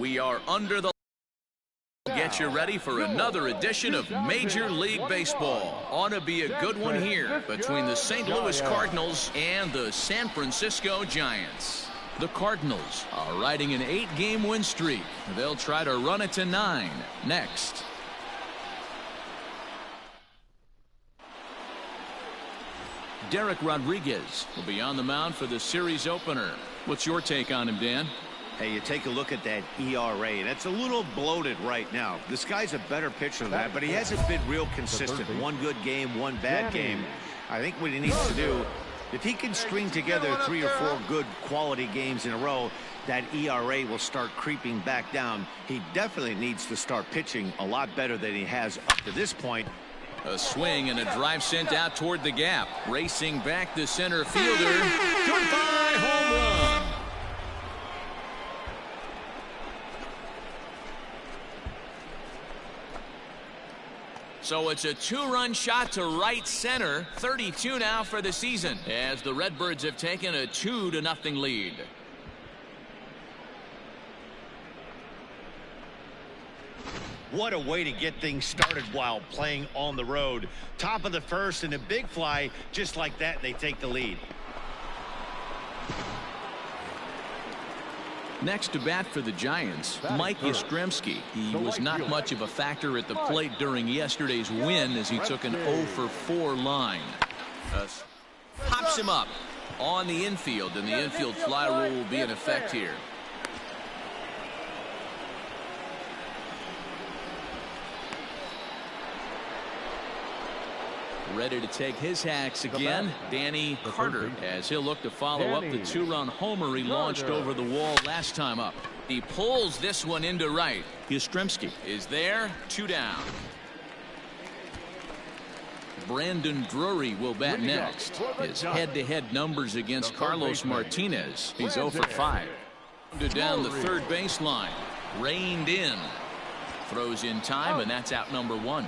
We are under the get you ready for another edition of Major League Baseball. Ought to be a good one here between the St. Louis Cardinals and the San Francisco Giants. The Cardinals are riding an 8-game win streak. They'll try to run it to 9 next. Derek Rodriguez will be on the mound for the series opener. What's your take on him, Dan? Hey, you take a look at that ERA. That's a little bloated right now. This guy's a better pitcher than that, but he hasn't been real consistent. One good game, one bad game. I think what he needs to do, if he can string together 3 or 4 good quality games in a row, that ERA will start creeping back down. He definitely needs to start pitching a lot better than he has up to this point. A swing and a drive sent out toward the gap. Racing back the center fielder. Goodbye home run. So it's a 2-run shot to right center. 32 now for the season as the Redbirds have taken a 2-0 lead. What a way to get things started while playing on the road. Top of the first and a big fly. Just like that, they take the lead. Next to bat for the Giants, Mike Yastrzemski. He was not much of a factor at the plate during yesterday's win as he took an 0-for-4 line. Pops him up on the infield, and the infield fly rule will be in effect here. Ready to take his hacks again, Danny Carter, as he'll look to follow up the 2-run homer he launched over the wall last time up. He pulls this one into right. Yastrzemski is there, 2 down. Brandon Drury will bat next. His head-to-head numbers against Carlos Martinez. He's 0-for-5. Down the third baseline. Reined in. Throws in time, and that's out number 1.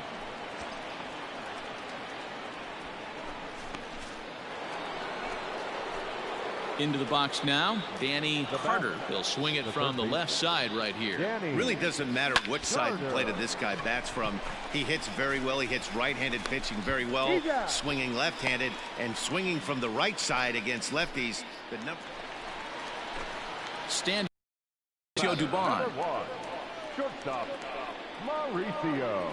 Into the box now, Danny Carter. He'll swing it from the left side right here. Really doesn't matter which side of the plate this guy bats from. He hits very well. He hits right-handed pitching very well. Swinging left-handed and swinging from the right side against lefties. Stand Dubon. Shortstop, Mauricio.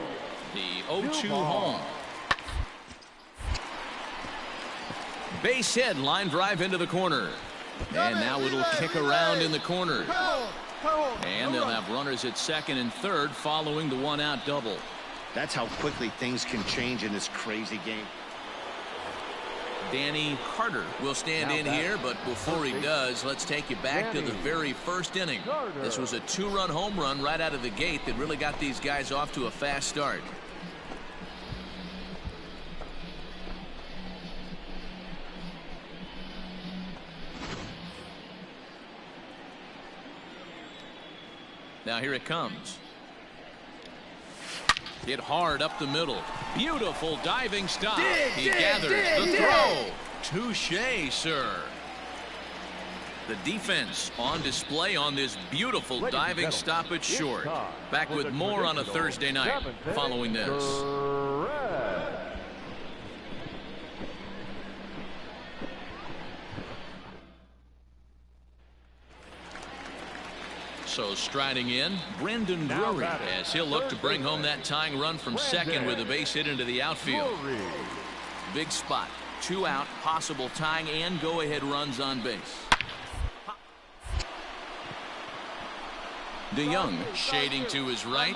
The 0-2 home. Base hit, line drive into the corner. And now it'll kick around in the corner. And they'll have runners at second and third following the 1-out double. That's how quickly things can change in this crazy game. Danny Carter will stand in here, but before he does, let's take you back to the very first inning. This was a 2-run home run right out of the gate that really got these guys off to a fast start. Now here it comes. Hit hard up the middle. Beautiful diving stop. He gathers the throw. Touché, sir. The defense on display on this beautiful diving stop at short. Back with more on a Thursday night following this. So striding in, Brandon Drury, as he'll look to bring home that tying run from second with a base hit into the outfield. Big spot, 2 out, possible tying and go-ahead runs on base. DeYoung shading to his right.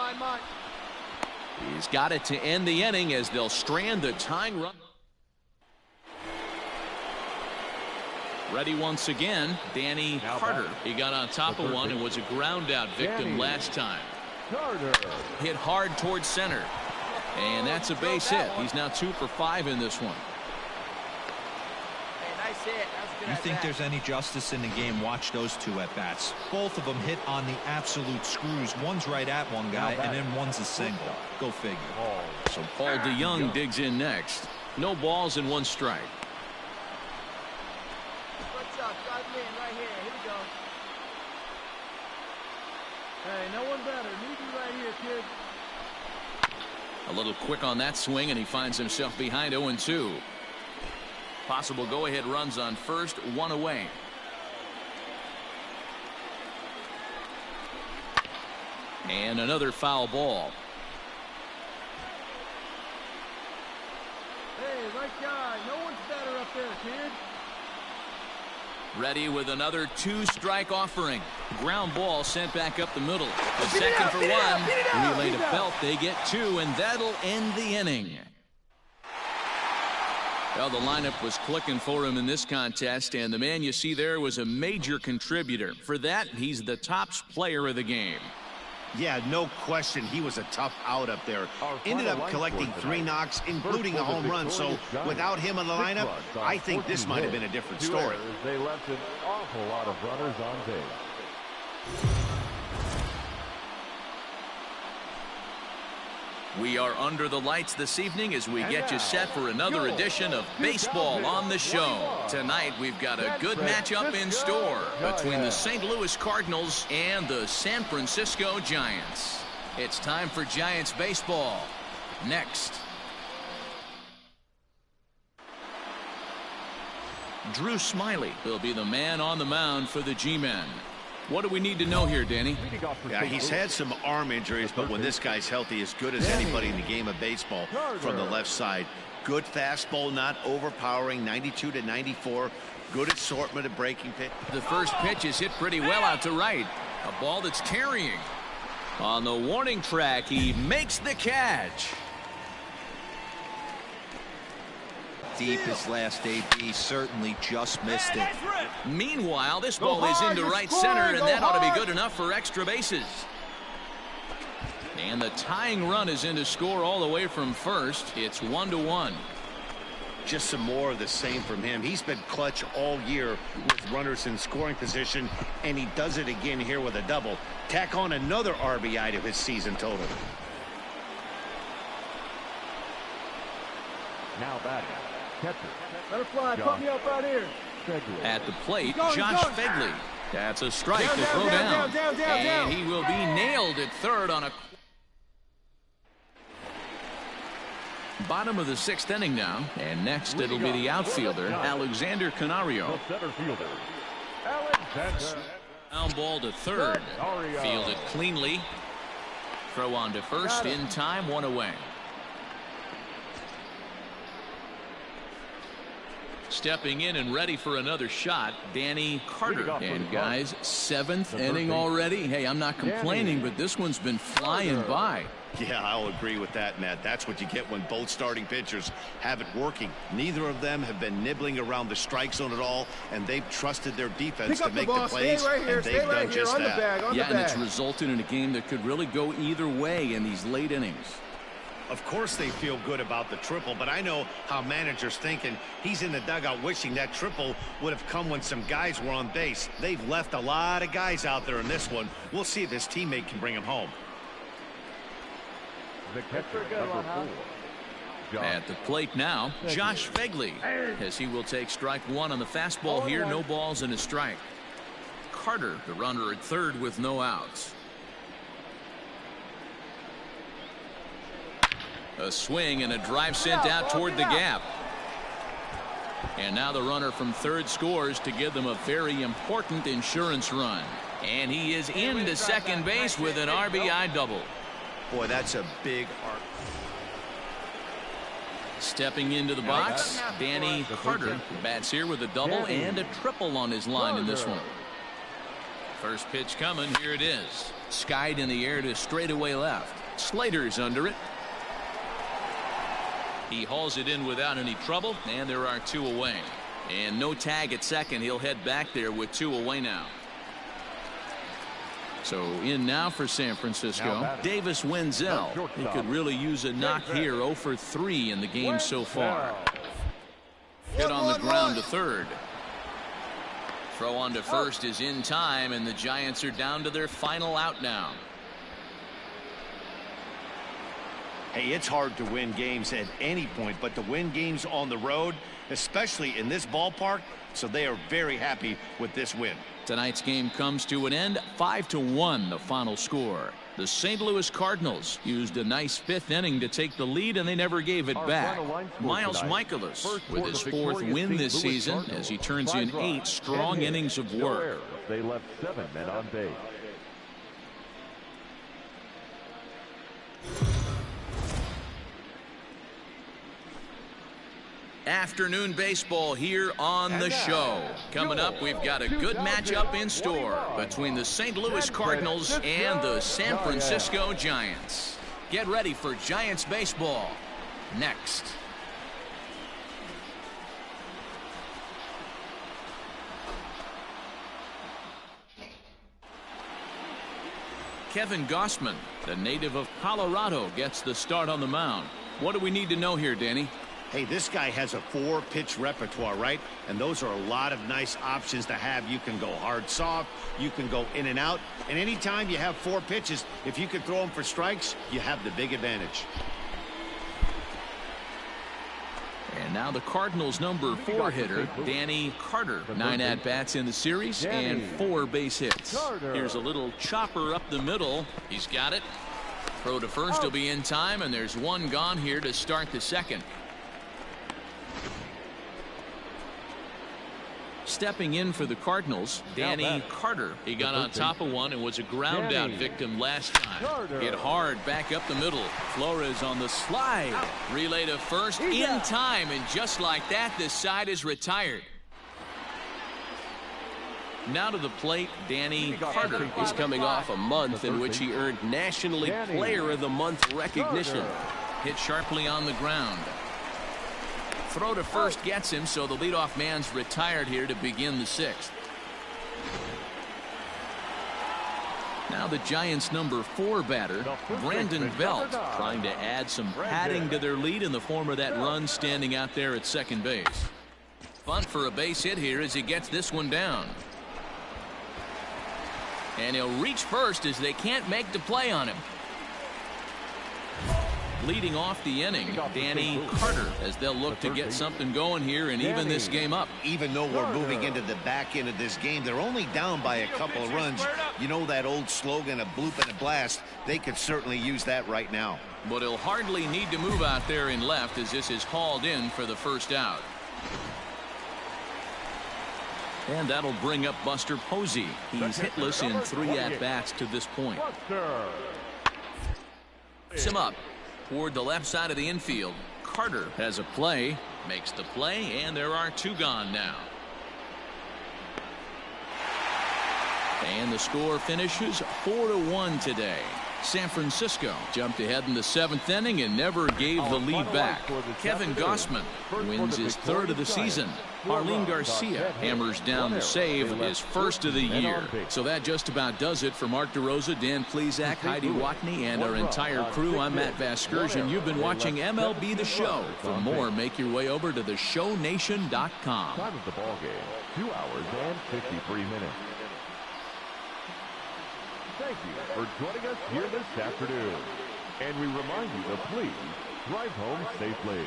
He's got it to end the inning as they'll strand the tying run. Ready once again, Danny Carter. He got on top of one and was a ground out victim last time. Hit hard towards center. And that's a base hit. He's now 2-for-5 in this one. You think there's any justice in the game? Watch those 2 at-bats. Both of them hit on the absolute screws. One's right at one guy, and then one's a single. Go figure. So Paul DeYoung digs in next. No balls and 1 strike. Hey, no one better. Need you right here, kid. A little quick on that swing, and he finds himself behind 0-2. Possible go-ahead runs on first, one away. And another foul ball. Hey, right guy. No one's better up there, kid. Ready with another two-strike offering. Ground ball sent back up the middle. The second for one. Relay to Belt. They get two, and that'll end the inning. Well, the lineup was clicking for him in this contest, and the man you see there was a major contributor. For that, he's the top player of the game. Yeah, no question. He was a tough out up there. Ended up collecting 3 knocks, including a home run. So without him in the lineup, I think this might have been a different story. They left an awful lot of runners on base. We are under the lights this evening as we get you set for another edition of Baseball on the Show. Tonight, we've got a good matchup in store between the St. Louis Cardinals and the San Francisco Giants. It's time for Giants baseball. Next. Drew Smyly will be the man on the mound for the G-Men. What do we need to know here, Danny? Yeah, he's had some arm injuries, but when this guy's healthy, as good as anybody in the game of baseball from the left side. Good fastball, not overpowering, 92 to 94. Good assortment of breaking pitch. The first pitch is hit pretty well out to right. A ball that's carrying. On the warning track, he makes the catch. Deep his last AB, certainly just missed it. Meanwhile, this ball is into right center, and that ought to be good enough for extra bases. And the tying run is in to score all the way from first. It's 1-1. Just some more of the same from him. He's been clutch all year with runners in scoring position, and he does it again here with a double. Tack on another RBI to his season total. Now batting. Catcher. Let her fly. Put me up right here. At the plate, Josh Phegley. That's a strike to throw down. And he will be nailed at third on a... Bottom of the 6th inning now. And next it'll be the outfielder, Alexander Canario. Center fielder, Alexander. Down ball to third. Fielded cleanly. Throw on to first in time, one away. Stepping in and ready for another shot, Danny Carter. And guys, 7th inning already. Hey, I'm not complaining, but this one's been flying by. Yeah, I'll agree with that, Matt. That's what you get when both starting pitchers have it working. Neither of them have been nibbling around the strike zone at all, and they've trusted their defense to make the plays, and they've done just that. Yeah, and it's resulted in a game that could really go either way in these late innings. Of course they feel good about the triple, but I know how managers think, and he's in the dugout wishing that triple would have come when some guys were on base. They've left a lot of guys out there in this one. We'll see if his teammate can bring him home. The catcher, number 4. At the plate now, Josh Phegley, as he will take strike one on the fastball here. No balls and a strike. Carter, the runner at third with no outs. A swing and a drive sent out toward the gap. And now the runner from third scores to give them a very important insurance run. And he is into second base with an RBI double. Boy, that's a big arc. Stepping into the box, Danny Carter bats here with a double and a triple on his line in this one. First pitch coming. Here it is. Skied in the air to straightaway left. Slater's under it. He hauls it in without any trouble, and there are 2 away. And no tag at second. He'll head back there with 2 away now. So in now for San Francisco, Davis Wenzel. He could really use a knock here. 0 for 3 in the game so far. Hit on the ground to third. Throw on to first is in time, and the Giants are down to their final out now. Hey, it's hard to win games at any point, but to win games on the road, especially in this ballpark, so they are very happy with this win. Tonight's game comes to an end, 5-1 the final score. The St. Louis Cardinals used a nice fifth inning to take the lead, and they never gave it back. Miles Mikolas with his fourth win this season as he turns in 8 strong innings of work. They left 7 men on base. Afternoon baseball here on the show. Coming up, we've got a good matchup in store between the St. Louis Cardinals and the San Francisco Giants. Get ready for Giants baseball next. Kevin Gausman, the native of Colorado, gets the start on the mound. What do we need to know here, Danny? Hey, this guy has a 4-pitch repertoire, right? And those are a lot of nice options to have. You can go hard, soft. You can go in and out. And anytime you have 4 pitches, if you can throw them for strikes, you have the big advantage. And now the Cardinals' number 4 hitter, Danny Carter. 9 at-bats in the series and 4 base hits. Here's a little chopper up the middle. He's got it. Throw to first will be in time, and there's 1 gone here to start the second. Stepping in for the Cardinals, Danny Carter. He got on top of one and was a ground out victim last time. Hit hard back up the middle. Flores on the slide. Relay to first in time, and just like that, this side is retired. Now to the plate, Danny Carter. He's coming off a month in which he earned National League Player of the Month recognition. Hit sharply on the ground. Throw to first gets him, so the leadoff man's retired here to begin the 6th. Now the Giants' number 4 batter, Brandon Belt, trying to add some padding to their lead in the form of that run standing out there at second base. Bunt for a base hit here as he gets this one down. And he'll reach first as they can't make the play on him. Leading off the inning, Danny Carter, as they'll look to get something going here and even this game up. Even though we're moving into the back end of this game, they're only down by a couple of runs. You know that old slogan, a bloop and a blast? They could certainly use that right now. But he'll hardly need to move out there in left as this is hauled in for the first out. And that'll bring up Buster Posey. He's hitless in 3 at-bats to this point. Puts him up toward the left side of the infield. Carter has a play, makes the play, and there are 2 gone now. And the score finishes 4-1 today. San Francisco jumped ahead in the 7th inning and never gave the lead back. Kevin Gausman wins his 3rd of the season. Arlene Garcia hammers down the save, his 1st of the year. So that just about does it for Mark DeRosa, Dan Plesac, Heidi Watney, and our entire crew. I'm Matt Vasgersian. You've been watching MLB The Show. For more, make your way over to theshownation.com. Time of the ball game, 2 hours and 53 minutes. Thank you for joining us here this afternoon. And we remind you to please drive home safely.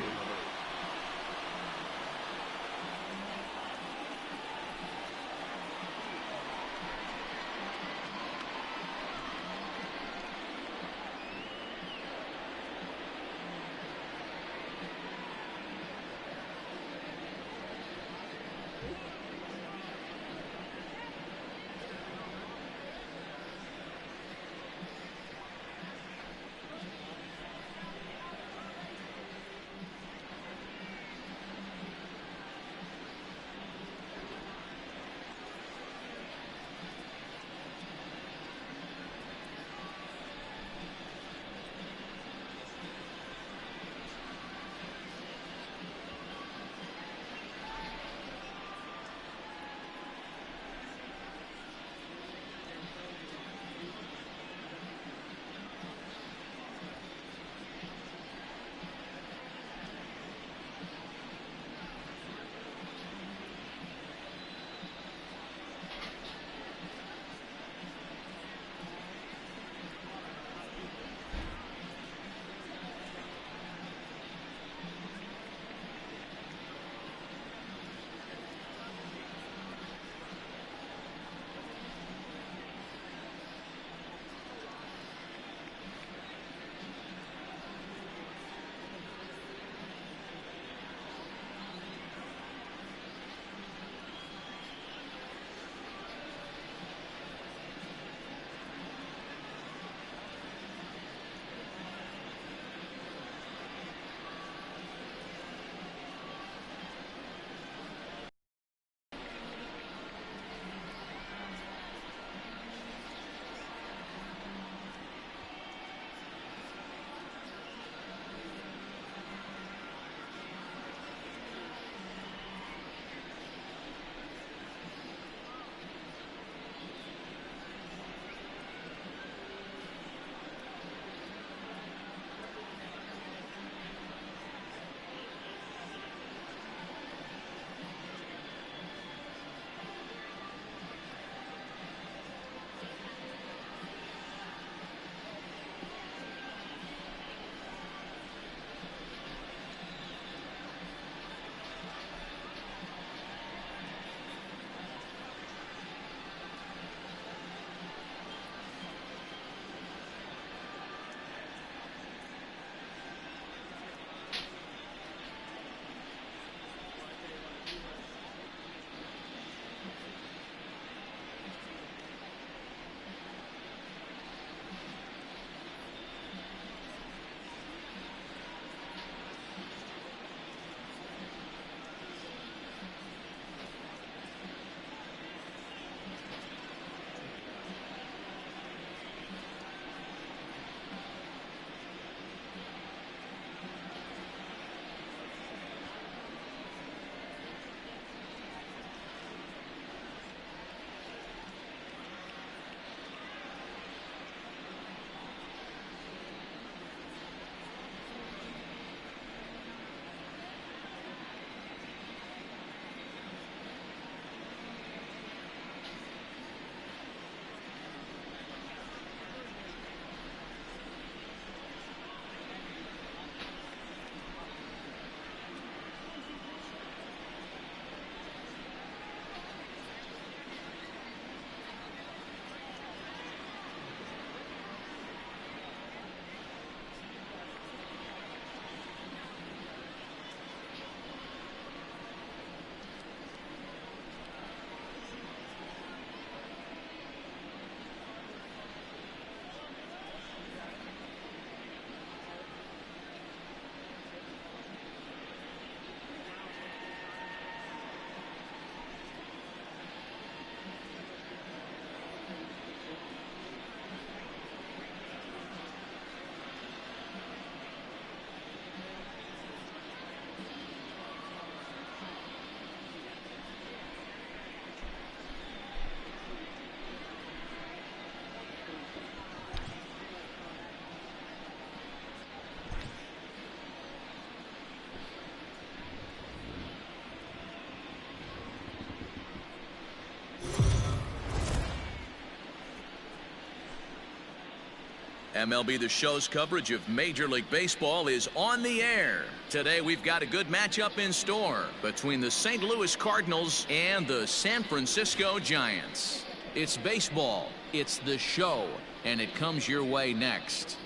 MLB The Show's coverage of Major League Baseball is on the air. Today we've got a good matchup in store between the St. Louis Cardinals and the San Francisco Giants. It's baseball, it's The Show, and it comes your way next.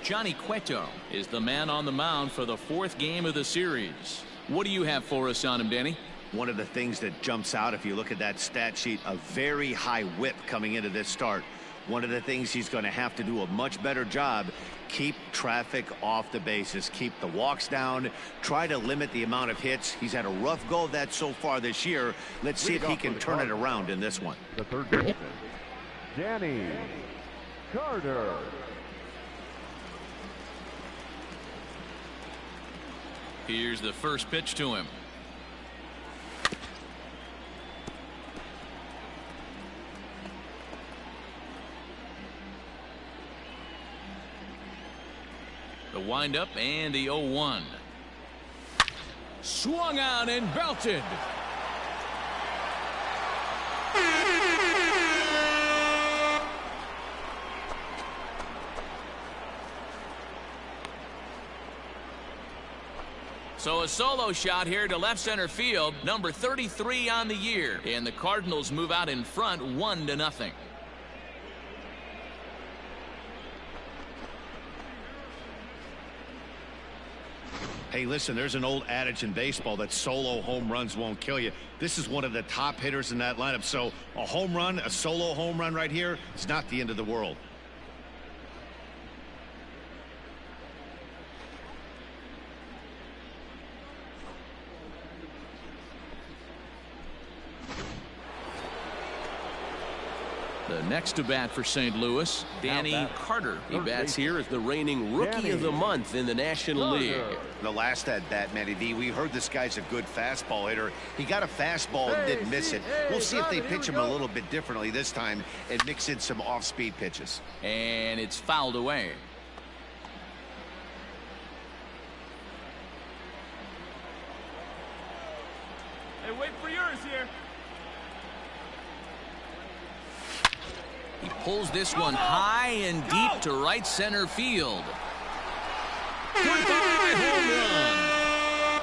Johnny Cueto is the man on the mound for the 4th game of the series. What do you have for us on him, Danny? One of the things that jumps out, if you look at that stat sheet, a very high whip coming into this start. One of the things he's going to have to do a much better job, keep traffic off the bases, keep the walks down, try to limit the amount of hits. He's had a rough go of that so far this year. Let's see if he can turn it around in this one. The third baseman, Danny Carter. Here's the first pitch to him. The windup and the 0-1. Swung out and belted. So a solo shot here to left center field, number 33 on the year, and the Cardinals move out in front 1-0. Hey, listen, there's an old adage in baseball that solo home runs won't kill you. This is one of the top hitters in that lineup, so a home run, a solo home run right here, it's not the end of the world. The next to bat for St. Louis, Danny Carter. He bats here as the reigning Rookie of the Month in the National League. The last at bat, Matty V, we heard this guy's a good fastball hitter. He got a fastball and didn't miss it. We'll see if they pitch him a little bit differently this time and mix in some off-speed pitches. And it's fouled away. Hey, wait for yours here. He pulls this one high and deep to right center field. Goodbye home run.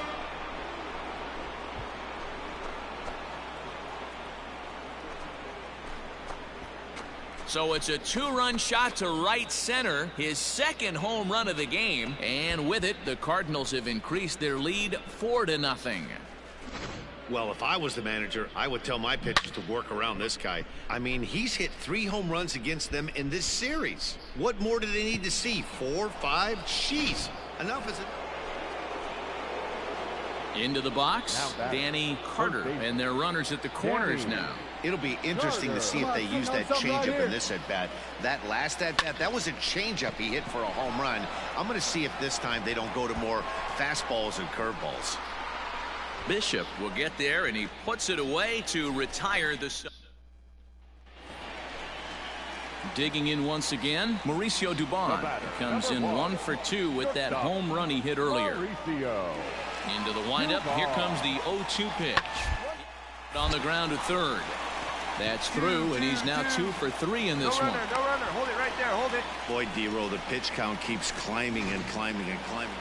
So it's a 2-run shot to right center, his 2nd home run of the game, and with it the Cardinals have increased their lead 4-0. Well, if I was the manager, I would tell my pitchers to work around this guy. I mean, he's hit 3 home runs against them in this series. What more do they need to see? 4, 5? Jeez. Enough is it. Into the box, Danny Carter, and their runners at the corners now. It'll be interesting to see if they use that changeup in this at-bat. That last at-bat, that was a changeup he hit for a home run. I'm going to see if this time they don't go to more fastballs and curveballs. Bishop will get there, and he puts it away to retire the... Digging in once again, Mauricio Dubon comes in 1 for 2 with that home run he hit earlier. Into the windup, here comes the 0-2 pitch. On the ground to third. That's through, and he's now 2 for 3 in this one. No runner. Hold it right there. Hold it. Boy, D-Roll, the pitch count keeps climbing and climbing and climbing.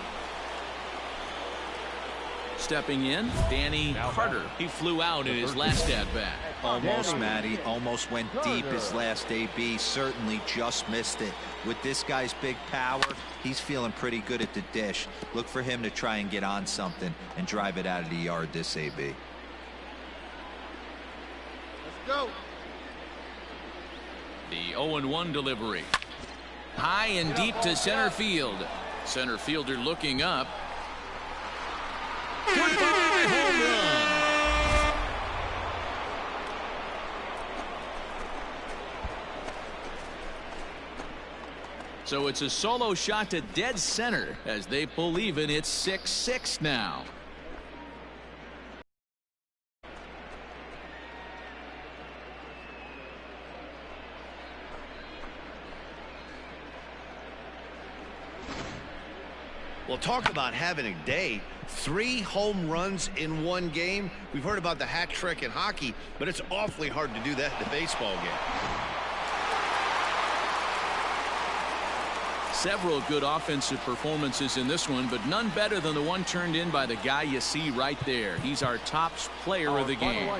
Stepping in, Danny Carter. He flew out in his last at-bat. Almost, Matty. Almost went deep his last AB. Certainly just missed it. With this guy's big power, he's feeling pretty good at the dish. Look for him to try and get on something and drive it out of the yard this AB. Let's go. The 0-1 delivery. High and deep to center field. Center fielder looking up. Goodbye home run. So it's a solo shot to dead center as they pull even. It's 6-6 now. Well, talk about having a day. 3 home runs in one game. We've heard about the hat trick in hockey, but it's awfully hard to do that in a baseball game. Several good offensive performances in this one, but none better than the one turned in by the guy you see right there. He's our top player of the game.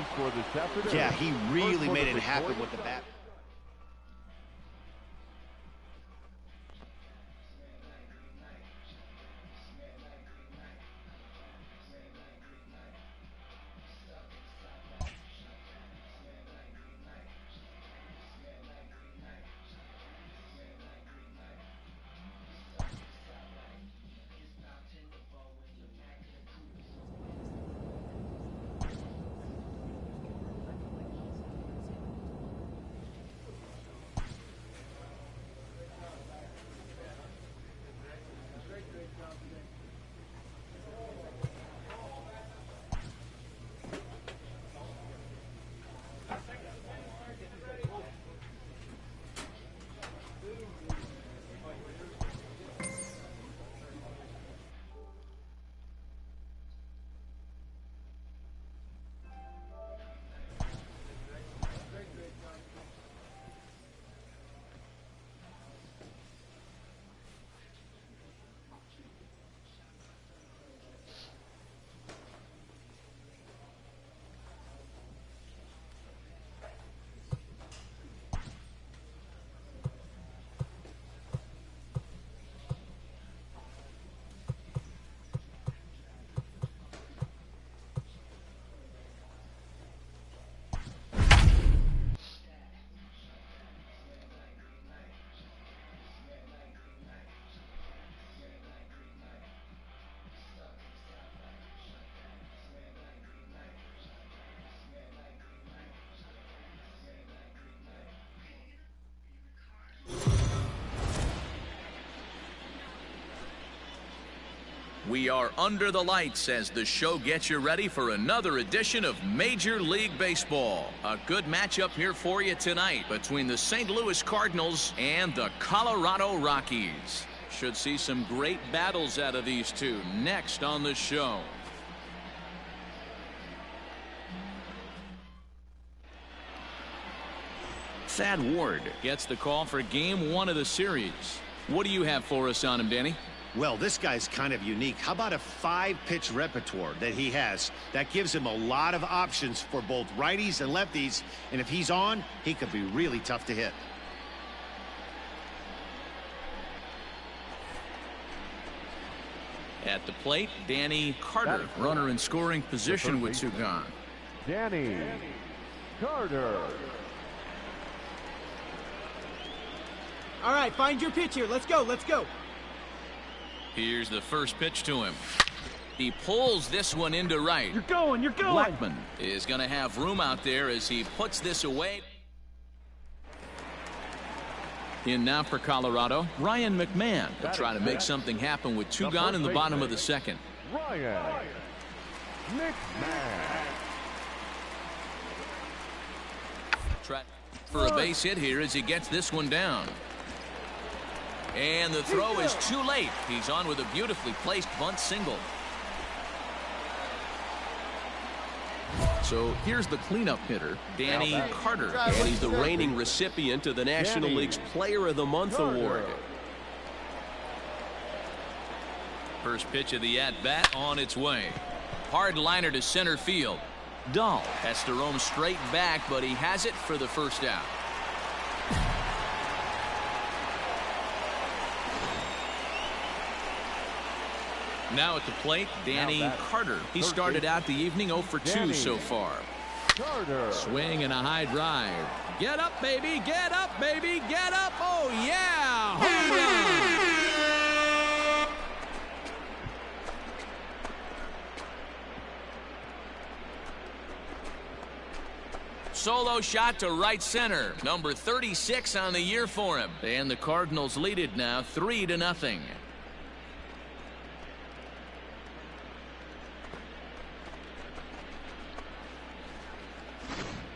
Yeah, he really made it happen with the bat. We are under the lights as the show gets you ready for another edition of Major League Baseball. A good matchup here for you tonight between the St. Louis Cardinals and the Colorado Rockies. Should see some great battles out of these two next on the show. Thad Ward gets the call for game 1 of the series. What do you have for us on him, Danny? Well, this guy's kind of unique. How about a 5-pitch repertoire that he has? That gives him a lot of options for both righties and lefties. And if he's on, he could be really tough to hit. At the plate, Danny Carter, runner in scoring position with 2 gone. Danny Carter. All right, find your pitch here. Let's go. Let's go. Here's the first pitch to him. He pulls this one into right. You're going. Blackman is going to have room out there as he puts this away. In now for Colorado, Ryan McMahon will try to make something happen with 2 gone in the bottom of the second. Ryan McMahon. Try for a base hit here as he gets this one down. And the throw is too late. He's on with a beautifully placed bunt single. So here's the cleanup hitter, Danny Carter. And he's the reigning recipient of the National League's Player of the Month award. First pitch of the at-bat on its way. Hard liner to center field. Dahl has to roam straight back, but he has it for the first out. Now at the plate, Danny Carter. He started out the evening 0 for 2 so far. Swing and a high drive. Get up, baby. Get up, baby. Get up. Oh, yeah. Home run. Solo shot to right center. Number 36 on the year for him. And the Cardinals lead it now 3-0.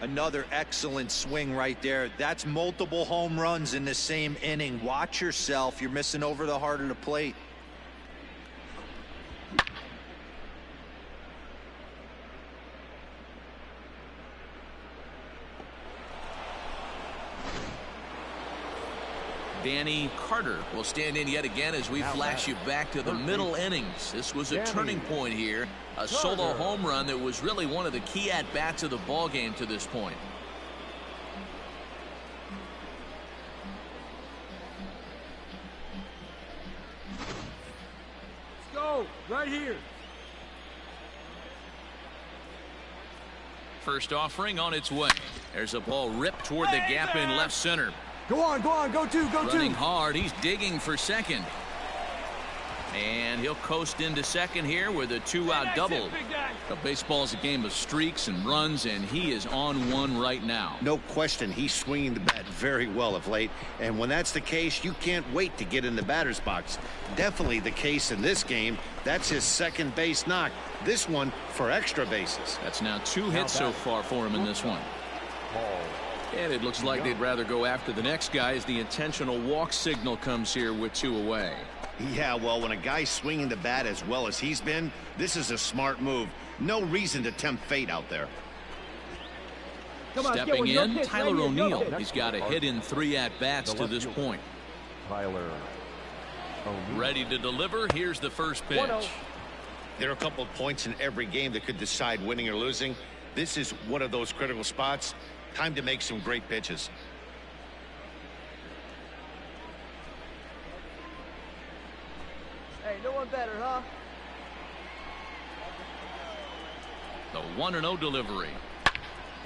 Another excellent swing right there. That's multiple home runs in the same inning. Watch yourself. You're missing over the heart of the plate. Danny Carter will stand in yet again as we flash you back to the middle innings. This was a turning point here. A solo home run that was really one of the key at-bats of the ball game to this point. Let's go. Right here. First offering on its way. There's a ball ripped toward the gap in left center. Go on, go two, Running hard, he's digging for second. And he'll coast into second here with a two-out double. Baseball is a game of streaks and runs, and he is on one right now. No question, he's swinging the bat very well of late. And when that's the case, you can't wait to get in the batter's box. Definitely the case in this game. That's his second base knock. This one for extra bases. That's now 2 hits so far for him in this one. And it looks like they'd rather go after the next guy as the intentional walk signal comes here with 2 away. Yeah, well, when a guy's swinging the bat as well as he's been, this is a smart move. No reason to tempt fate out there. Stepping in, Tyler O'Neill. He's got a hit in 3 at-bats to this point. Tyler O'Neill. Ready to deliver. Here's the first pitch. There are a couple of points in every game that could decide winning or losing. This is one of those critical spots. Time to make some great pitches. Hey, no one better, huh? The 1-0 delivery.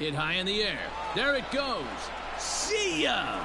Hit high in the air. There it goes. See ya!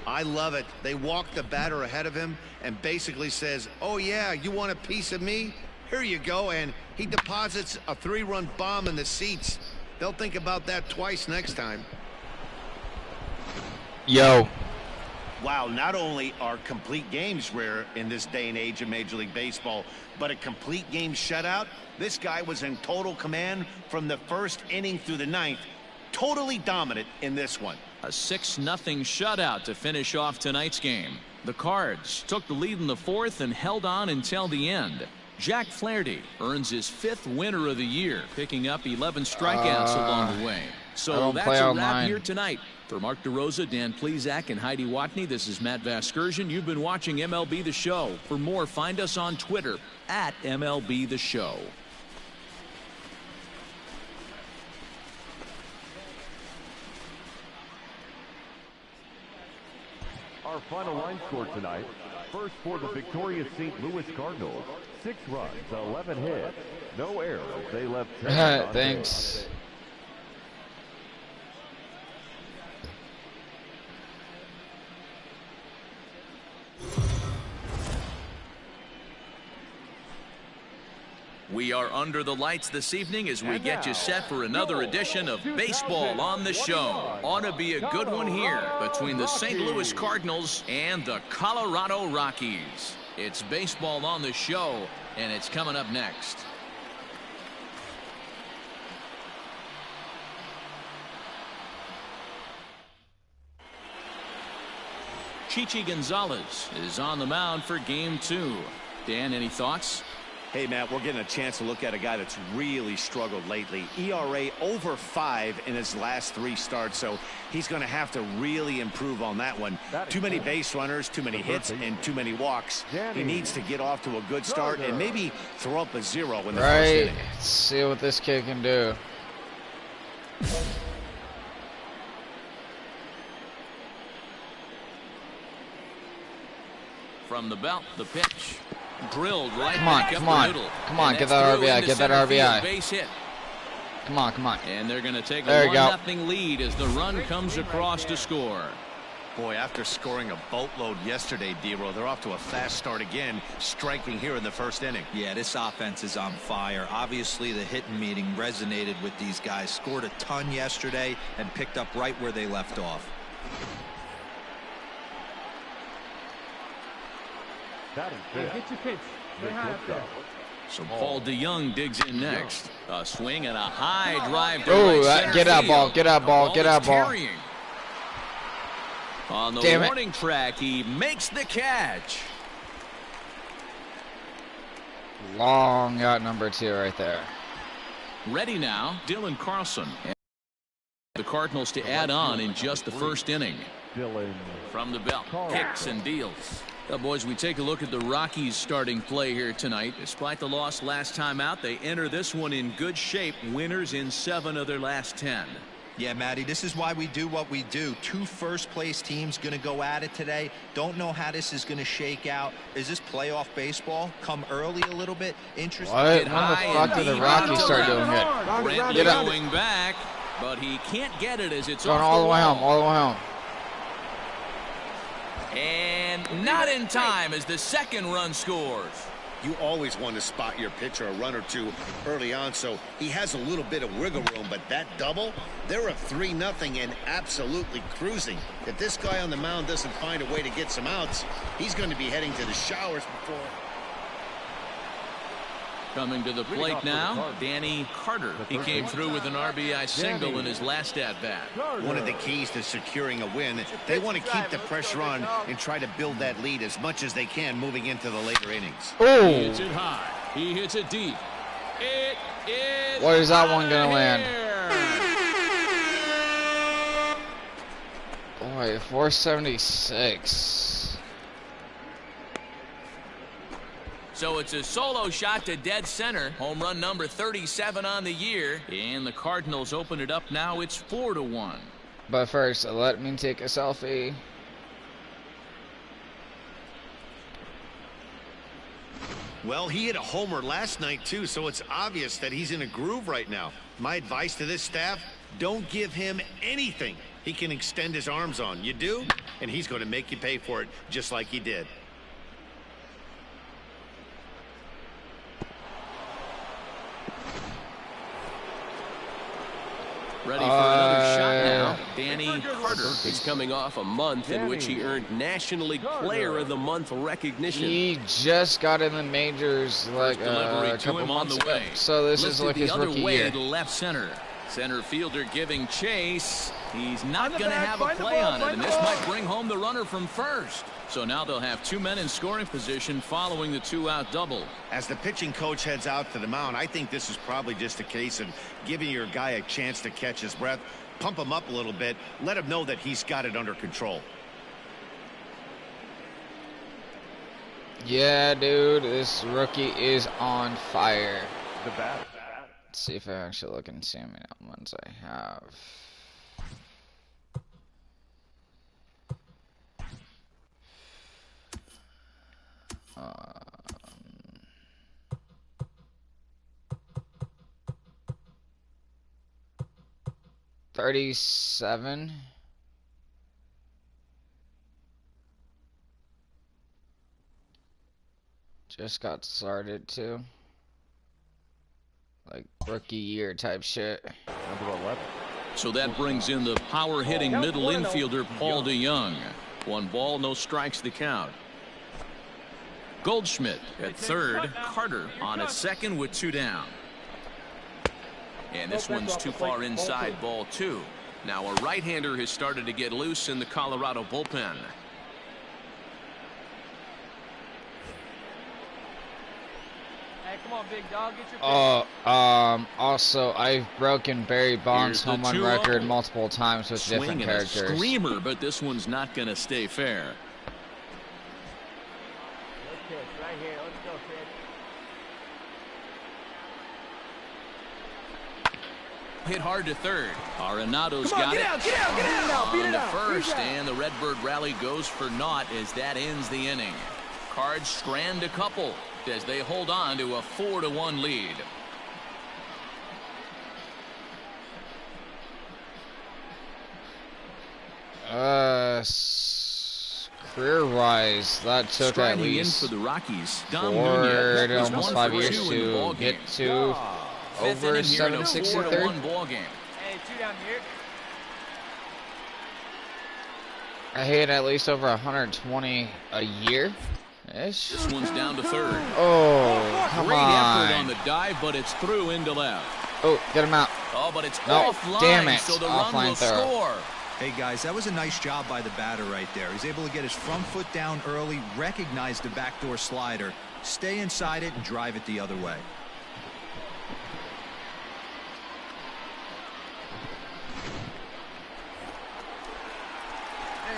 I love it. They walk the batter ahead of him and basically says, oh yeah, you want a piece of me? Here you go. And he deposits a 3-run bomb in the seats. They'll think about that twice next time. Yo. Wow, not only are complete games rare in this day and age of Major League Baseball, but a complete game shutout. This guy was in total command from the first inning through the 9th. Totally dominant in this one. A 6-0 shutout to finish off tonight's game. The Cards took the lead in the 4th and held on until the end. Jack Flaherty earns his 5th winner of the year, picking up 11 strikeouts along the way. So that's a wrap here tonight. For Mark DeRosa, Dan Plesac, and Heidi Watney, this is Matt Vasgersian. You've been watching MLB The Show. For more, find us on Twitter at MLB The Show. Our final line score tonight. First for the victorious St. Louis Cardinals. 6 runs, 11 hits, no errors. They left 10 Thanks. We are under the lights this evening as we get you set for another edition of Baseball on the Show. Ought to be a good one here between the St. Louis Cardinals and the Colorado Rockies. It's Baseball on the Show, and it's coming up next. Chichi Gonzalez is on the mound for Game 2. Dan, any thoughts? Hey, Matt, we're getting a chance to look at a guy that's really struggled lately. ERA over 5 in his last 3 starts, so he's going to have to really improve on that one. Too many base runners, too many hits, and too many walks. He needs to get off to a good start and maybe throw up a 0 in the first inning. Let's see what this kid can do. From the belt, the pitch. Drilled right Come on, back come up on. the middle. Come on, And get that's that through RBI, into get that center field, RBI. Base hit. Come on, come on. And they're going to take There a you go. 1-0 lead as the run comes across to score. Boy, after scoring a boatload yesterday, D-Row, they're off to a fast start again, striking here in the first inning. Yeah, this offense is on fire. Obviously, the hitting meeting resonated with these guys. Scored a ton yesterday and picked up right where they left off. That is Hey, get your pitch. Stay high up there. So Paul DeYoung digs in next. A swing and a high drive to Oh, right center get out field. ball, get out ball, get out is ball. carrying. On the Damn it. warning track, he makes the catch. Long out number 2 right there. Ready now, Dylan Carlson. The Cardinals to add on in just the first inning. Dylan From the belt, kicks and deals. Well, boys, we take a look at the Rockies' starting play here tonight. Despite the loss last time out, they enter this one in good shape. Winners in 7 of their last 10. Yeah, Matty, this is why we do what we do. 2 first-place teams going to go at it today. Don't know how this is going to shake out. Is this playoff baseball? Come early a little bit? Interesting. What? When the high fuck and did the deep Rockies into start left. doing it? Brantley Get up. going back, but he can't get it as it's Going off all the way wall. home, all the way home. And not in time as the second run scores. You always want to spot your pitcher a run or two early on, so he has a little bit of wiggle room, but that double, they're up 3-0 and absolutely cruising. If this guy on the mound doesn't find a way to get some outs, he's going to be heading to the showers before. Coming to the plate now, Danny Carter. He came through with an RBI single in his last at-bat. One of the keys to securing a win, they want to keep the pressure on and try to build that lead as much as they can moving into the later innings. He Oh, hits it high. He hits it deep. It is where is that out one of gonna land? here. boy, 476. So it's a solo shot to dead center. Home run number 37 on the year. And the Cardinals open it up now. It's 4-1. But first, let me take a selfie. Well, he hit a homer last night, too, so it's obvious that he's in a groove right now. My advice to this staff, don't give him anything he can extend his arms on. You do, and he's going to make you pay for it just like he did. Ready for another shot now. Danny Carter. He's coming off a month in which he earned National League Player of the Month recognition. He just got in the majors like Delivery a to couple him on months the ago. way. So this is Lifted like the his other rookie way year. to left center. Center fielder giving chase. He's not the going to bag, have a find the play ball, on it, find and the this ball. might bring home the runner from first. So now they'll have 2 men in scoring position following the 2-out double. As the pitching coach heads out to the mound, I think this is probably just a case of giving your guy a chance to catch his breath, pump him up a little bit, let him know that he's got it under control. Yeah, dude, this rookie is on fire. the bat. Let's see if I actually look and see how many ones I have. Um, 37. Just got started too. Like rookie year type shit. Number 11. So that brings in the power-hitting middle infielder, Paul DeYoung. 1 ball, no strikes the count. Goldschmidt at third. Carter on at second with 2 down. And this one's too far inside, ball 2. Now a right-hander has started to get loose in the Colorado bullpen. Hey, come on, big dog, get your Also, I've broken Barry Bonds' Here's the home run 2-0. record multiple times with Swing different and a characters. screamer, but this one's not going to stay fair. Let's pitch right here. Let's go, pitch. Hit hard to third. Arenado's Come on, got get it. out, get out, get out now, beat On it the out, first, beat it out. and the Redbird rally goes for naught as that ends the inning. Cards strand a couple as they hold on to a 4-1 lead. Career-wise, that took at Striding in least for the Rockies. Dom 4 Nunez to was almost 1 5 for years 2 in the to ball get game. to Fifth over inning here in a 7-6 4-1 and third. ball game. Hey, 2 down here. I hit at least over 120 a year. Ish. This one's down to third. Oh, come Great effort on on. the dive, but it's through into left. Oh, get him out. Oh, but it's No, offline, damn it. so the run Offline will throw. score. Hey, guys, that was a nice job by the batter right there. He's able to get his front foot down early, recognize the backdoor slider, stay inside it, and drive it the other way.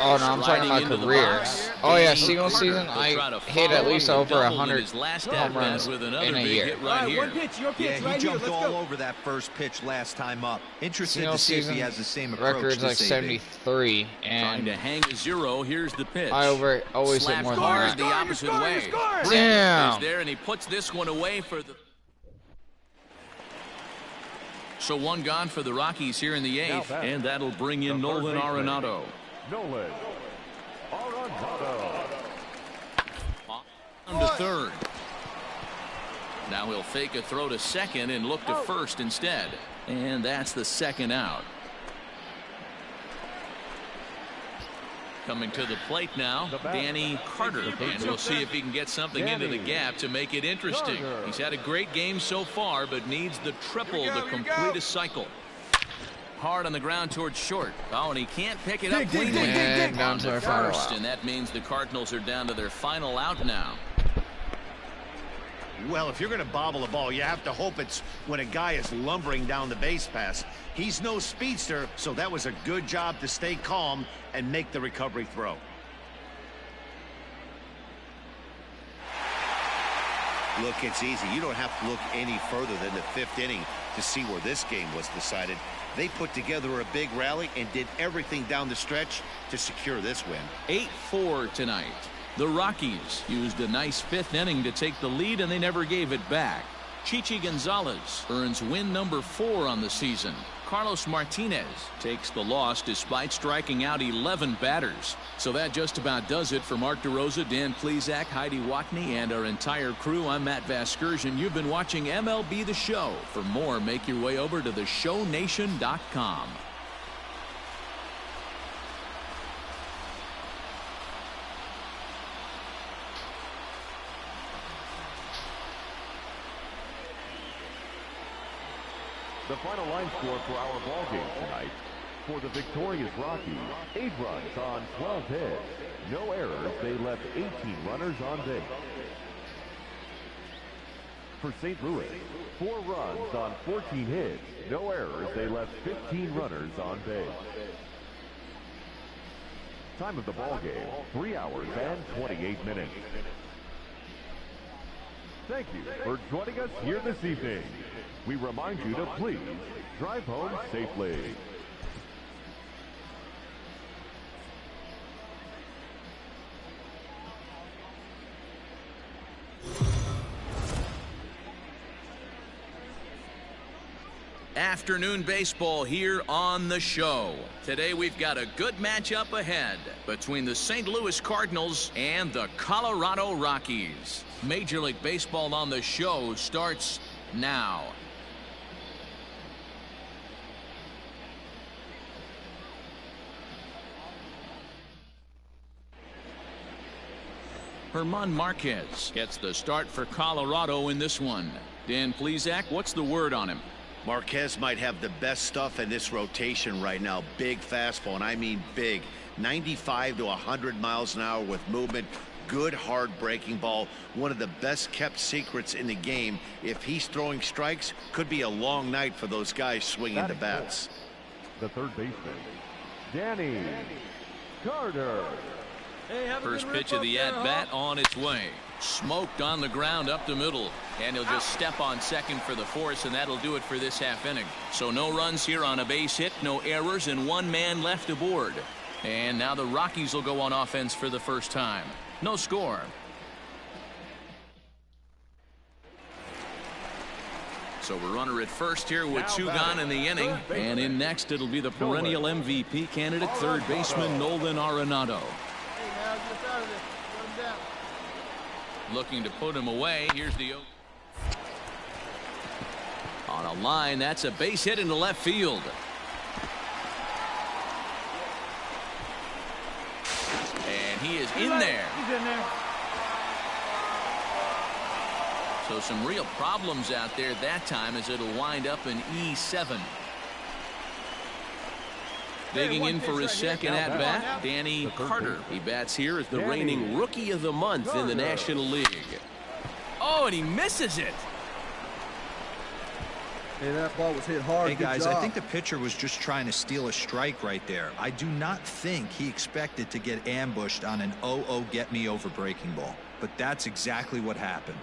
Oh, no, I'm talking about Sliding into the career. box. Oh, yeah, Danny single Carter season, will I try to hit at follow least the over double in 100 his last home at-bat runs with another in a big year. hit All right right, here. one pitch, your pitch, Yeah, he right here. jumped Let's all go. over that first pitch last time up. Interested Single to see if season he has the same approach record's this like AB. 73, Trying and to hang a zero. Here's the pitch. I always hit Slapped more than hard that. the opposite way. Damn. Is there, and he puts this one away for the. So one gone for the Rockies here in the eighth, and that'll bring in Nolan Arenado. Nolan Arenado. On to third. Now he'll fake a throw to second and look to first instead. And that's the second out. Coming to the plate now, Danny Carter. And we'll see if he can get something into the gap to make it interesting. He's had a great game so far, but needs the triple to complete a cycle. Hard on the ground towards short. Oh, and he can't pick it up cleanly. And down On to to our final first, out. and that means the Cardinals are down to their final out now. Well, if you're going to bobble a ball, you have to hope it's when a guy is lumbering down the base pass. He's no speedster, so that was a good job to stay calm and make the recovery throw. Look, it's easy. You don't have to look any further than the fifth inning to see where this game was decided. They put together a big rally and did everything down the stretch to secure this win. 8-4 tonight. The Rockies used a nice fifth inning to take the lead, and they never gave it back. Chichi Gonzalez earns win number 4 on the season. Carlos Martinez takes the loss despite striking out 11 batters. So that just about does it for Mark DeRosa, Dan Plesac, Heidi Watney, and our entire crew. I'm Matt Vasgersian. You've been watching MLB The Show. For more, make your way over to theshownation.com. The final line score for our ball game tonight. For the victorious Rockies, 8 runs on 12 hits. No errors. They left 18 runners on base. For St. Louis, 4 runs on 14 hits. No errors. They left 15 runners on base. Time of the ball game, 3 hours and 28 minutes. Thank you for joining us here this evening. We remind you to please drive home safely. Afternoon baseball here on the show. Today we've got a good matchup ahead between the St. Louis Cardinals and the Colorado Rockies. Major League Baseball on the show starts now. German Marquez gets the start for Colorado in this one. Dan Plesac, what's the word on him? Marquez might have the best stuff in this rotation right now. Big fastball, and I mean big. 95 to 100 miles an hour with movement. Good hard breaking ball. One of the best kept secrets in the game. If he's throwing strikes, could be a long night for those guys swinging the bats. The third baseman, Danny Carter. First pitch of the at-bat on its way. Smoked on the ground up the middle. And he'll just step on second for the force, and that'll do it for this half inning. So no runs here on a base hit, no errors, and 1 man left aboard. And now the Rockies will go on offense for the first time. No score. So we're runner at first here with 2 gone in the inning. And in next, it'll be the perennial MVP candidate, third baseman Nolan Arenado. Looking to put him away. Here's the on a line. That's a base hit into left field. And he is in there. He's in there. So some real problems out there that time as it'll wind up in E7. Digging in for his second at-bat, Danny Carter. He bats here as the reigning Rookie of the Month in the National League. Oh, and he misses it. Hey, that ball was hit hard. Hey, guys, I think the pitcher was just trying to steal a strike right there. I do not think he expected to get ambushed on an 0-0 get-me-over breaking ball. But that's exactly what happened.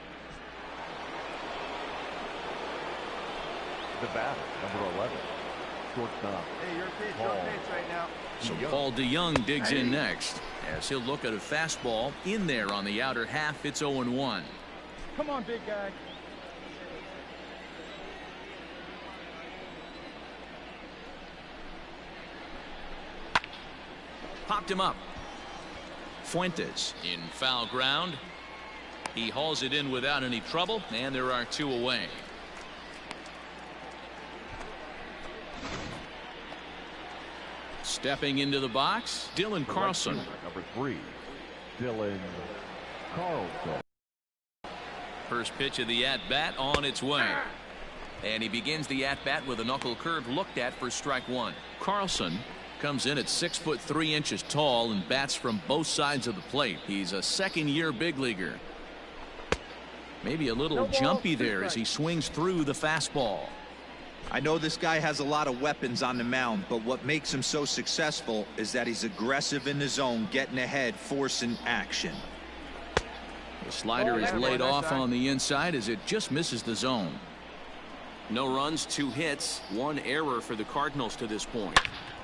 The batter, number 11. Shortstop. Hey, your pitch right now. So Paul DeYoung digs in next as he'll look at a fastball in there on the outer half. It's 0-1. Come on, big guy. Popped him up. Fuentes in foul ground. He hauls it in without any trouble, and there are 2 away. Stepping into the box, Dylan Carlson. Number 3, Dylan Carlson. First pitch of the at-bat on its way. And he begins the at-bat with a knuckle curve looked at for strike 1. Carlson comes in at 6'3" tall and bats from both sides of the plate. He's a second-year big leaguer. Maybe a little jumpy there as he swings through the fastball. I know this guy has a lot of weapons on the mound, but what makes him so successful is that he's aggressive in the zone, getting ahead, forcing action. The slider is laid off on the inside as it just misses the zone. No runs, 2 hits, 1 error for the Cardinals to this point.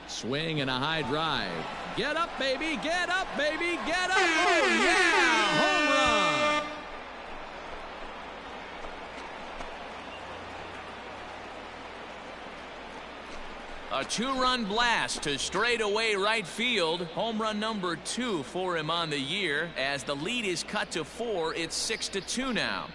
Swing and a high drive. Get up, baby. Get up, baby. Get up. Oh, yeah. Home run. A 2-run blast to straightaway right field. Home run number 2 for him on the year. As the lead is cut to 4, it's 6-2 now.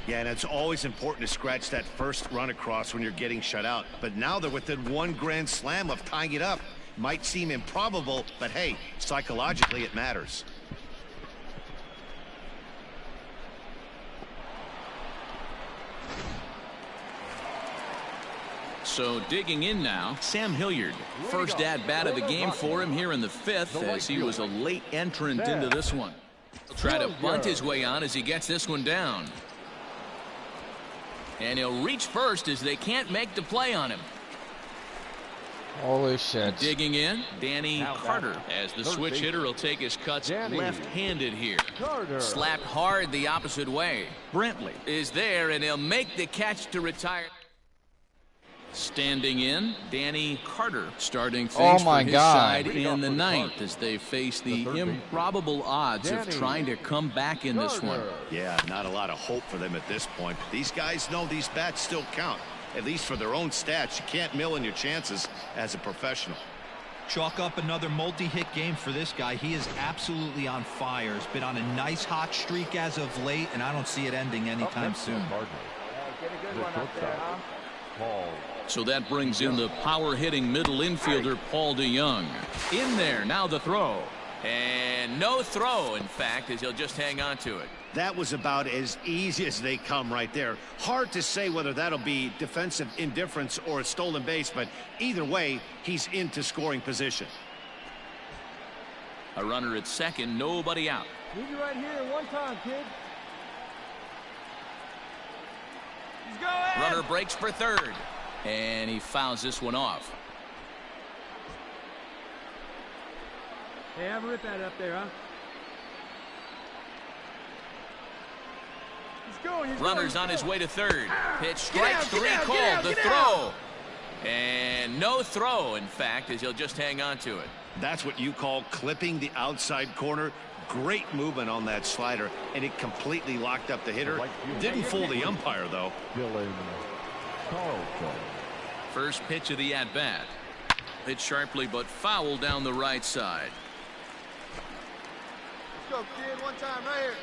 Yeah, and it's always important to scratch that first run across when you're getting shut out. But now they're within 1 grand slam of tying it up. Might seem improbable, but hey, psychologically it matters. So digging in now, Sam Hilliard. First at-bat of the game for him here in the 5th as he was a late entrant into this one. He'll try to bunt his way on as he gets this one down. And he'll reach first as they can't make the play on him. Holy shit. Digging in, Danny Carter as the switch hitter will take his cuts left-handed here. Slapped hard the opposite way. Brantley is there and he'll make the catch to retire. Standing in, Danny Carter starting things for his side in the 9th as they face the improbable odds of trying to come back in this one. Yeah, not a lot of hope for them at this point. But these guys know these bats still count, at least for their own stats. You can't mill in your chances as a professional. Chalk up another multi-hit game for this guy. He is absolutely on fire. He's been on a nice hot streak as of late, and I don't see it ending anytime soon. Get a good one up there, huh? So that brings in the power-hitting middle infielder, Paul DeYoung. In there, now the throw. And no throw, in fact, as he'll just hang on to it. That was about as easy as they come right there. Hard to say whether that'll be defensive indifference or a stolen base, but either way, he's into scoring position. A runner at second, nobody out. Leave you right here one time, kid. He's going! Runner breaks for third. And he fouls this one off. Hey, have a rip at it up there, huh? Runners on his way to third. Pitch strike 3 called. The throw. And no throw, in fact, as he'll just hang on to it. That's what you call clipping the outside corner. Great movement on that slider, and it completely locked up the hitter. Didn't fool the umpire, though. First pitch of the at-bat. Hit sharply but foul down the right side. Let's go, kid. One time right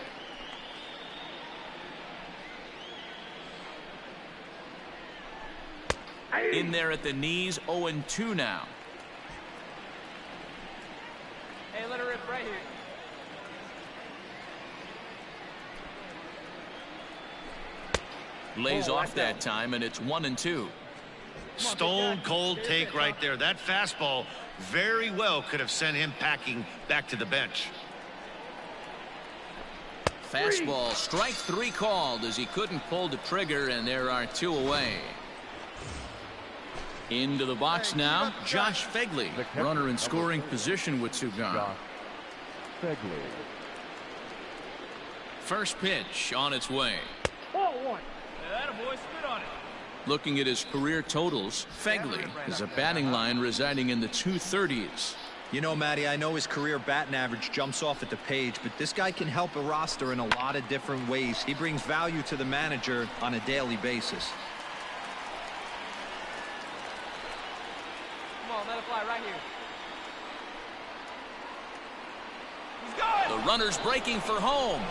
here. In there at the knees, 0-2 now. Hey, let her rip right here. Lays off that time, and it's 1-2. Stone cold take right there. That fastball very well could have sent him packing back to the bench. Fastball, strike 3 called as he couldn't pull the trigger, and there are 2 away. Into the box now, Josh Phegley, runner in scoring position with 2 gone. First pitch on its way. Looking at his career totals, Phegley has a batting line residing in the 230s. You know, Matty, I know his career batting average jumps off at the page, but this guy can help a roster in a lot of different ways. He brings value to the manager on a daily basis. Come on, let it fly right here. The runner's breaking for home.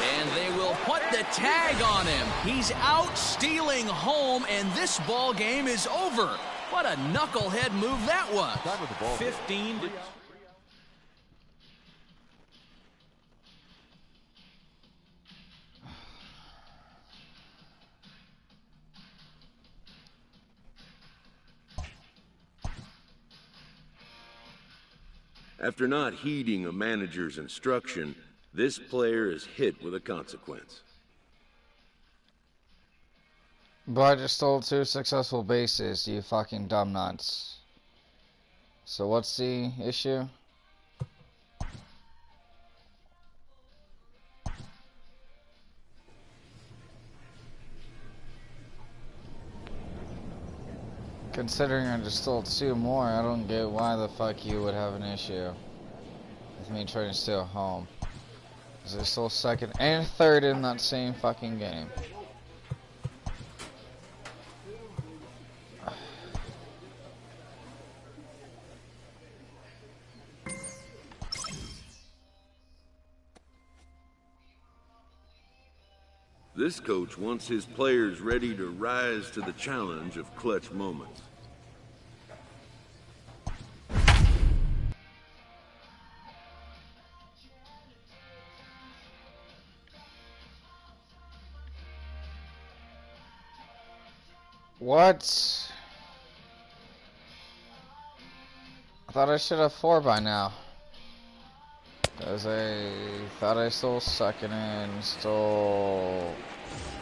And they will put the tag on him. He's out stealing home, and this ball game is over. What a knucklehead move that was. 15 to... After not heeding a manager's instruction, this player is hit with a consequence. But I just stole 2 successful bases, you fucking dumb nuts. So what's the issue? Considering I just stole 2 more, I don't get why the fuck you would have an issue with me trying to steal home. Because I stole 2nd and 3rd in that same fucking game. This coach wants his players ready to rise to the challenge of clutch moments. What? I thought I should have 4 by now. Because I thought I stole 2nd and stole...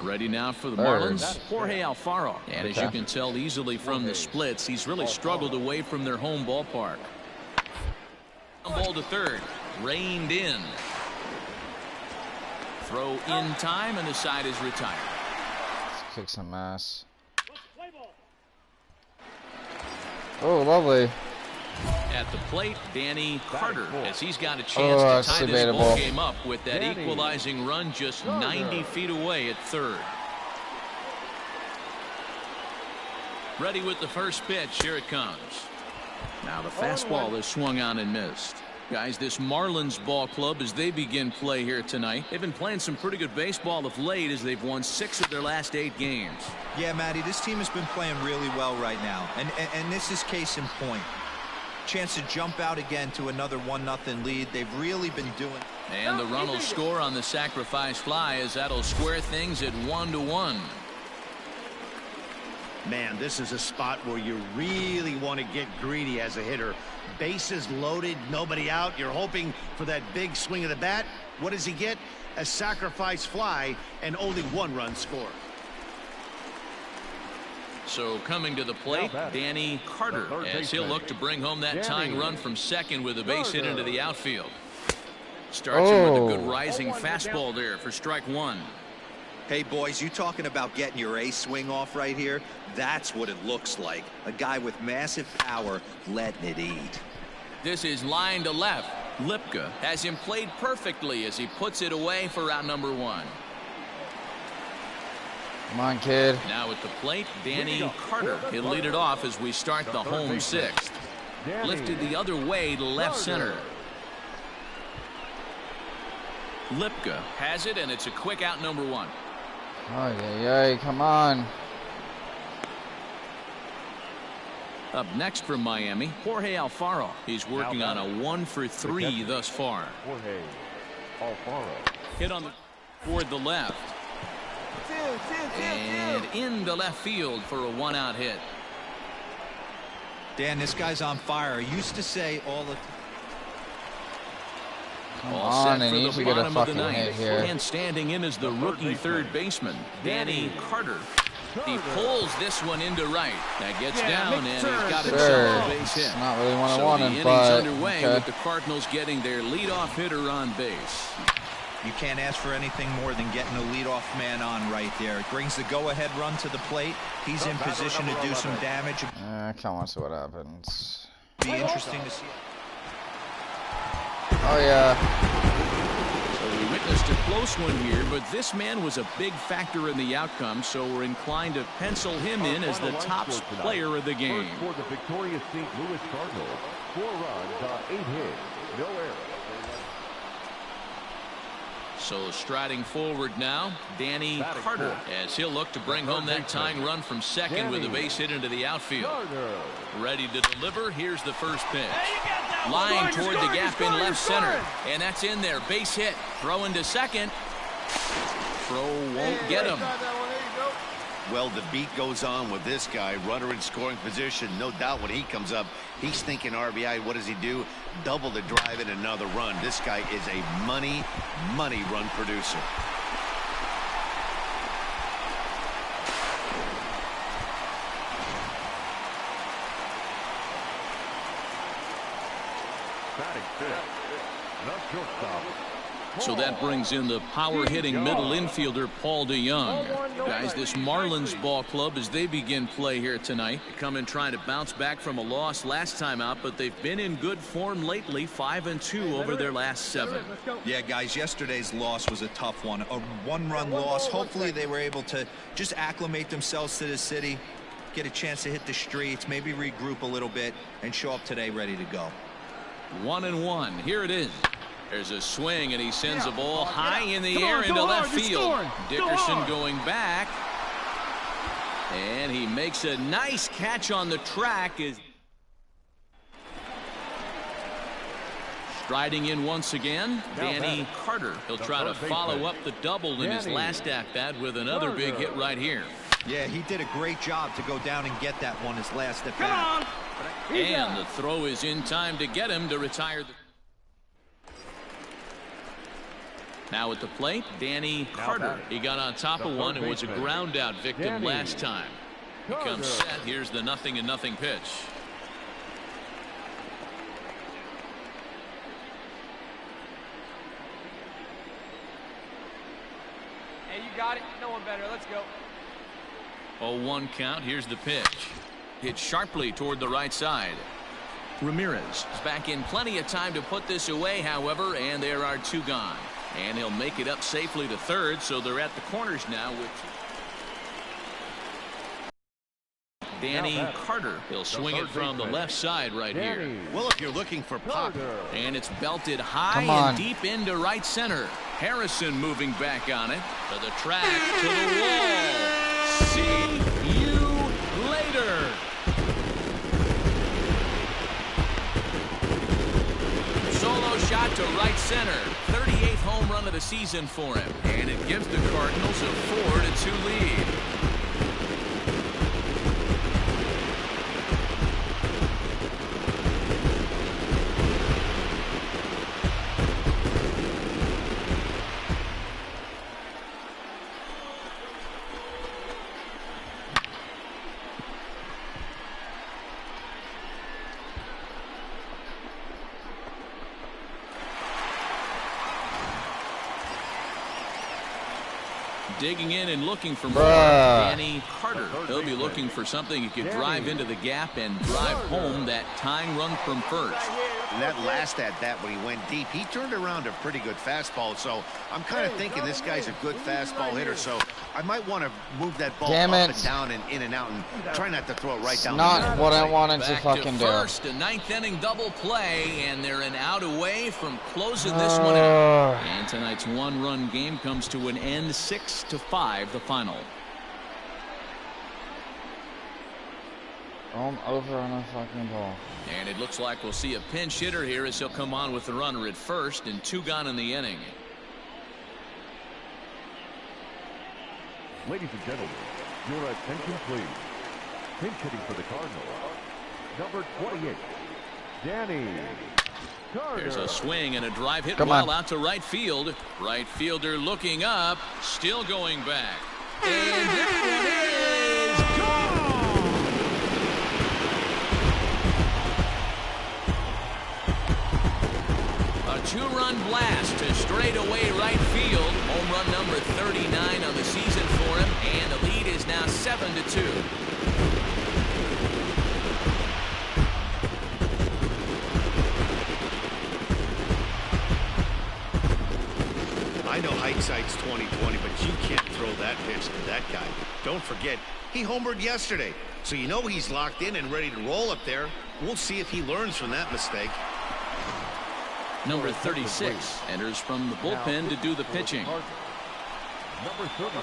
Ready now for the 3rd. Marlins, Jorge Alfaro. And as you can tell easily from the splits, he's really struggled away from their home ballpark. Ball to 3rd, reined in. Throw in time, and the side is retired. Let's kick some ass. Oh, lovely. At the plate, Danny Carter, as he's got a chance to tie this ball game up with that equalizing run just 90 feet away at 3rd. Ready with the first pitch. Here it comes. Now the fastball is swung on and missed. Guys, this Marlins ball club, as they begin play here tonight, they've been playing some pretty good baseball of late as they've won 6 of their last 8 games. Yeah, Matty, this team has been playing really well right now, and this is case in point. Chance to jump out again to another 1-0 lead. They've really been doing. And the run will score on the sacrifice fly, as that'll square things at 1-1. Man, this is a spot where you really want to get greedy as a hitter. Bases loaded, nobody out. You're hoping for that big swing of the bat. What does he get? A sacrifice fly and only 1 run score. So coming to the plate, Danny Carter, as he'll look to bring home that tying run from 2nd with a base hit into the outfield. Starts him with a good rising fastball there for strike 1. Hey, boys, you talking about getting your ace swing off right here? That's what it looks like. A guy with massive power letting it eat. This is line to left. Lipka has him played perfectly as he puts it away for out number 1. Come on, kid. Now at the plate, Danny Carter. He'll lead it off as we start the home 6th. Lifted the other way to left center. Lipka has it, and it's a quick out number 1. Oh, yeah, come on. Up next from Miami, Jorge Alfaro. He's working on a 1 for 3 thus far. Jorge Alfaro. Hit on the toward the left. And into left field for a 1-out hit. Dan, this guy's on fire. I used to say all the... All set they for need the to get a bottom of the fucking hit ninth. here. And standing in is the rookie third baseman, Danny Carter. He pulls this one into right. That gets down, and he's got himself a base hit. Not really what I So wanted, the inning's but underway okay. with the Cardinals getting their leadoff hitter on base. You can't ask for anything more than getting a leadoff man on right there. It brings the go-ahead run to the plate. He's in position to do some damage. Come on, see what happens. Be interesting to see. Oh yeah. So we witnessed a close one here, but this man was a big factor in the outcome, so we're inclined to pencil him in as the top player of the game. First for the victorious St. Louis Cardinals, 4 runs on 8 hits, no errors. So striding forward now, Danny Carter, as he'll look to bring home that tying run from second with a base hit into the outfield. Ready to deliver. Here's the first pitch. Line toward the gap in left center. And that's in there. Base hit. Throw into second. Throw won't get him. Well, the beat goes on with this guy. Runner in scoring position. No doubt when he comes up, he's thinking RBI. What does he do? Double the drive and another run. This guy is a money run producer. Batting fifth, the shortstop. So that brings in the power-hitting middle infielder, Paul DeJong. Guys, this Marlins ball club, as they begin play here tonight, come in trying to bounce back from a loss last time out, but they've been in good form lately, 5-2 over their last 7. Yeah, guys, yesterday's loss was a tough one. A 1-run loss. Hopefully they were able to just acclimate themselves to the city, get a chance to hit the streets, maybe regroup a little bit, and show up today ready to go. 1-1. Here it is. There's a swing, and he sends a ball high in the air into left field. Dickerson going back. And he makes a nice catch on the track. Striding in once again, Danny Carter. He'll try to follow up the double in his last at-bat with another big hit right here. Yeah, he did a great job to go down and get that one his last at-bat. And the throw is in time to get him to retire. Now at the plate, Danny Carter. He got on top of one and was a ground out victim last time. He comes set. Here's the 0-0 pitch. Hey, you got it. No one better. Let's go. 0-1 count. Here's the pitch. Hit sharply toward the right side. Ramirez is back in plenty of time to put this away, however, and there are 2 gone. And he'll make it up safely to third, so they're at the corners now with Danny Carter. He'll swing it from the left side right here. Well, if you're looking for pop. And it's belted high and deep into right center. Harrison moving back on it. To the track, to the wall. See you later. Solo shot to right center. 38th home run of the season for him. And it gives the Cardinals a 4-2 lead. Digging in and looking for more. Danny Carter. He'll be looking for something he could drive into the gap and drive home that tying run from first. And that last at-bat when he went deep, he turned around a pretty good fastball. So I'm kind of thinking this guy's a good fastball hitter. So I might want to move that ball up and down and in and out and try not to throw it right down the middle. Not what I wanted to fucking do. First, a 9th inning double play, and they're an out away from closing this one out. And tonight's 1-run game comes to an end, 6-5, the final. Over on a fucking ball. And it looks like we'll see a pinch hitter here as he'll come on with the runner at first and 2 gone in the inning. Ladies and gentlemen, your attention please. Pinch hitting for the Cardinals, number 28, Danny Carter. There's a swing and a drive hit Come well on. out to right field. Right fielder looking up, still going back. And that one is gone! A two-run blast to straightaway right field. Home run number 39 on the season for him, and the lead is now 7-2. I know hindsight's 20/20, but you can't throw that pitch to that guy. Don't forget, he homered yesterday, so you know he's locked in and ready to roll up there. We'll see if he learns from that mistake. Number 36 enters from the bullpen to do the pitching. Number 36.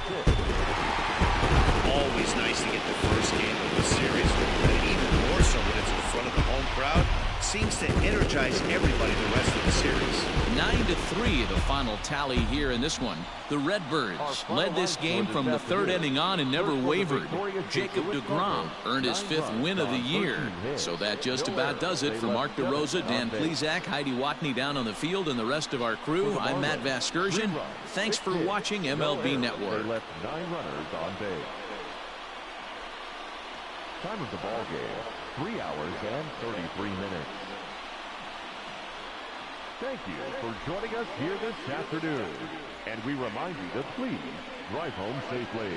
Always nice to get the first game of the series, and even more so when it's in front of the home crowd. Seems to energize everybody the rest of the series. 9-3 the final tally here in this one. The Redbirds led this game from the third inning on and never wavered. Jacob deGrom earned his 5th win of the year. So that just about does it for Mark DeRosa, Dan Plesac, Heidi Watney down on the field, and the rest of our crew. I'm Matt Vasgersian. Thanks for watching MLB Network. They left 9 runners on base. Time of the ball game, 3 hours and 33 minutes. Thank you for joining us here this afternoon. And we remind you to please drive home safely.